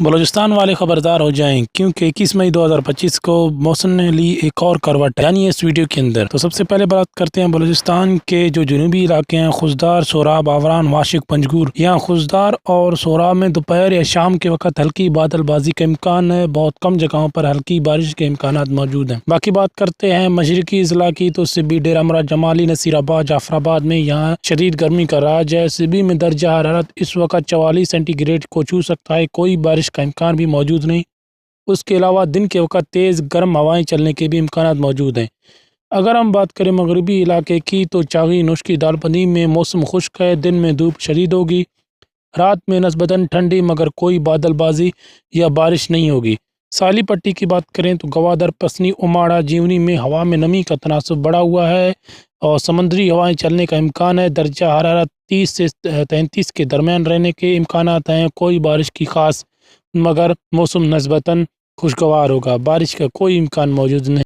بلوچستان والے خبردار ہو جائیں کیونکہ 21 مئی 2025 کو موسم نے لی ایک اور کروٹ یعنی اس ویڈیو کے اندر۔ تو سب سے پہلے بات کرتے ہیں بلوچستان کے جو جنوبی علاقے ہیں خضدار، سوراب، آوران، واشق، پنجگور۔ یہاں خضدار اور سوراب میں دوپہر یا شام کے وقت ہلکی بادل بازی کا امکان ہے، بہت کم جگہوں پر ہلکی بارش کے امکانات موجود ہیں۔ باقی بات کرتے ہیں مشرقی اضلاع کی، تو سبی، ڈیرہ مراد جمالی، نصیر آباد، جعفر آباد میں یہاں شدید گرمی کا راج ہے۔ سبی میں درجہ حرارت اس وقت 44 سینٹی گریڈ کو چھو سکتا ہے، کوئی بارش کا امکان بھی موجود نہیں۔ اس کے علاوہ دن کے وقت تیز گرم ہوائیں چلنے کے بھی امکانات موجود ہیں۔ اگر ہم بات کریں مغربی علاقے کی، تو چاغی، نشکی، دالپندی میں موسم خشک ہے، دن میں دھوپ شدید ہوگی، رات میں نسبتاً ٹھنڈی مگر کوئی بادل بازی یا بارش نہیں ہوگی۔ ساحلی پٹی کی بات کریں تو گوادر، پسنی، اماڑہ، جیونی میں ہوا میں نمی کا تناسب بڑھا ہوا ہے اور سمندری ہوائیں چلنے کا امکان ہے۔ درجہ حرارت 30 سے 33 کے درمیان رہنے کے امکانات ہیں، کوئی بارش کی خاص مگر موسم نسبتاً خوشگوار ہوگا، بارش کا کوئی امکان موجود نہیں۔